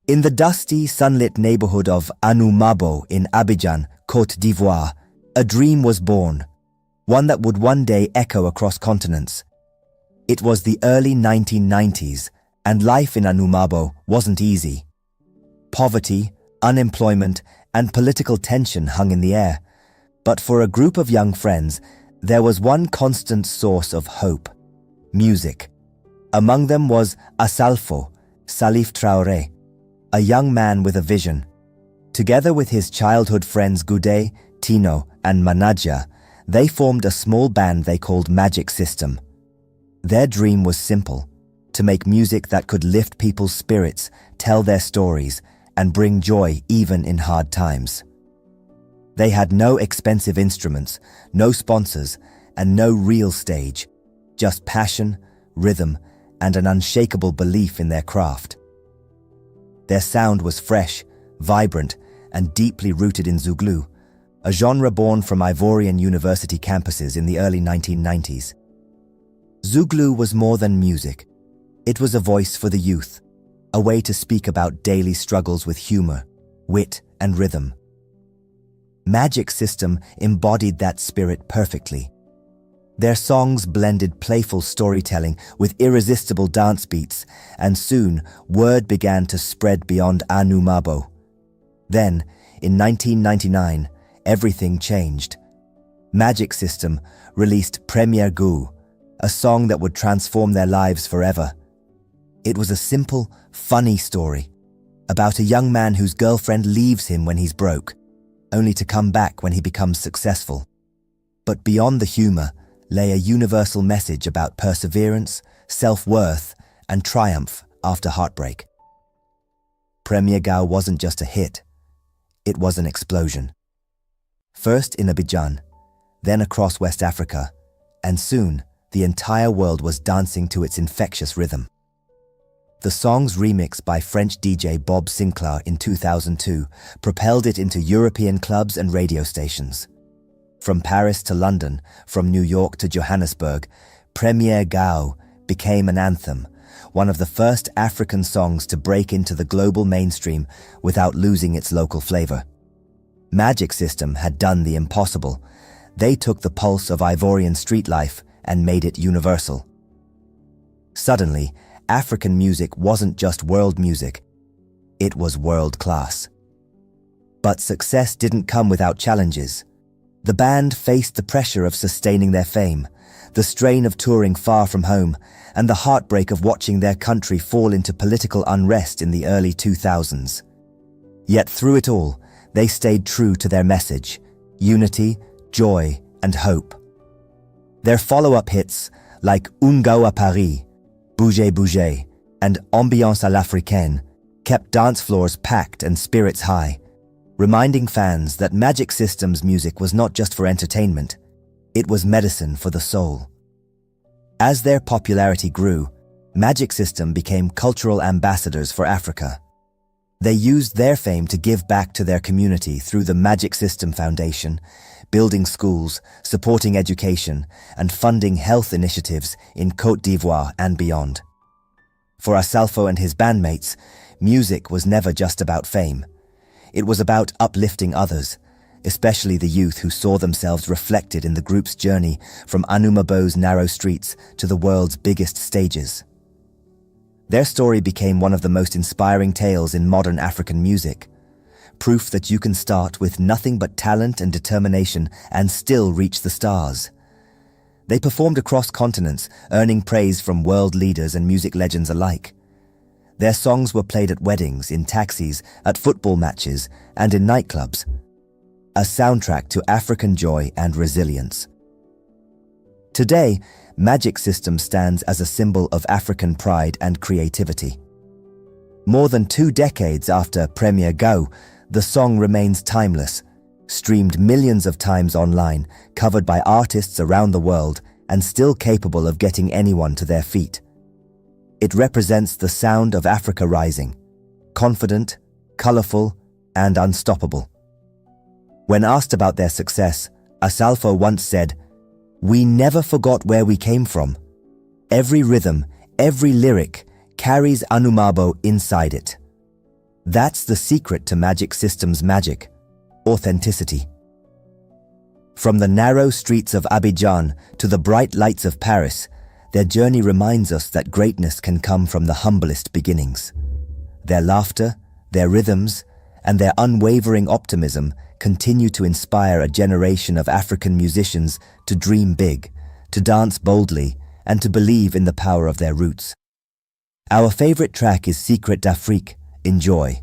In the dusty, sunlit neighborhood of Anumabo in Abidjan, Côte d'Ivoire, a dream was born, one that would one day echo across continents. It was the early 1990s, and life in Anumabo wasn't easy. Poverty, unemployment, and political tension hung in the air. But for a group of young friends, there was one constant source of hope: music. Among them was Asalfo, Salif Traoré, a young man with a vision. Together with his childhood friends Goudet, Tino, and Manaja, they formed a small band they called Magic System. Their dream was simple: to make music that could lift people's spirits, tell their stories, and bring joy even in hard times. They had no expensive instruments, no sponsors, and no real stage, just passion, rhythm, and an unshakable belief in their craft. Their sound was fresh, vibrant, and deeply rooted in Zouglou, a genre born from Ivorian university campuses in the early 1990s. Zouglou was more than music. It was a voice for the youth, a way to speak about daily struggles with humor, wit, and rhythm. Magic System embodied that spirit perfectly. Their songs blended playful storytelling with irresistible dance beats, and soon word began to spread beyond Anumabo. Then, in 1999, everything changed. Magic System released Premier Gaou, a song that would transform their lives forever. It was a simple, funny story about a young man whose girlfriend leaves him when he's broke, only to come back when he becomes successful. But beyond the humor lay a universal message about perseverance, self-worth, and triumph after heartbreak. Premier Gaou wasn't just a hit, it was an explosion. First in Abidjan, then across West Africa, and soon the entire world was dancing to its infectious rhythm. The song's remix by French DJ Bob Sinclair in 2002 propelled it into European clubs and radio stations. From Paris to London, from New York to Johannesburg, Premier Gaou became an anthem, one of the first African songs to break into the global mainstream without losing its local flavor. Magic System had done the impossible. They took the pulse of Ivorian street life and made it universal. Suddenly, African music wasn't just world music, it was world class. But success didn't come without challenges. The band faced the pressure of sustaining their fame, the strain of touring far from home, and the heartbreak of watching their country fall into political unrest in the early 2000s. Yet through it all, they stayed true to their message: unity, joy, and hope. Their follow-up hits, like Un Gaou à Paris, Bouger Bouger, and Ambiance à l'Africaine, kept dance floors packed and spirits high, reminding fans that Magic System's music was not just for entertainment, it was medicine for the soul. As their popularity grew, Magic System became cultural ambassadors for Africa. They used their fame to give back to their community through the Magic System Foundation, building schools, supporting education, and funding health initiatives in Côte d'Ivoire and beyond. For Asalfo and his bandmates, music was never just about fame. It was about uplifting others, especially the youth who saw themselves reflected in the group's journey from Anumabo's narrow streets to the world's biggest stages. Their story became one of the most inspiring tales in modern African music, proof that you can start with nothing but talent and determination and still reach the stars. They performed across continents, earning praise from world leaders and music legends alike. Their songs were played at weddings, in taxis, at football matches, and in nightclubs, a soundtrack to African joy and resilience. Today, Magic System stands as a symbol of African pride and creativity. More than 2 decades after Premier Gaou, the song remains timeless, streamed millions of times online, covered by artists around the world, and still capable of getting anyone to their feet. It represents the sound of Africa rising, confident, colorful, and unstoppable. When asked about their success, Asalfo once said, "We never forgot where we came from. Every rhythm, every lyric carries Anumabo inside it." That's the secret to Magic System's magic: authenticity. From the narrow streets of Abidjan to the bright lights of Paris, their journey reminds us that greatness can come from the humblest beginnings. Their laughter, their rhythms, and their unwavering optimism continue to inspire a generation of African musicians to dream big, to dance boldly, and to believe in the power of their roots. Our favorite track is Secret d'Afrique. Enjoy.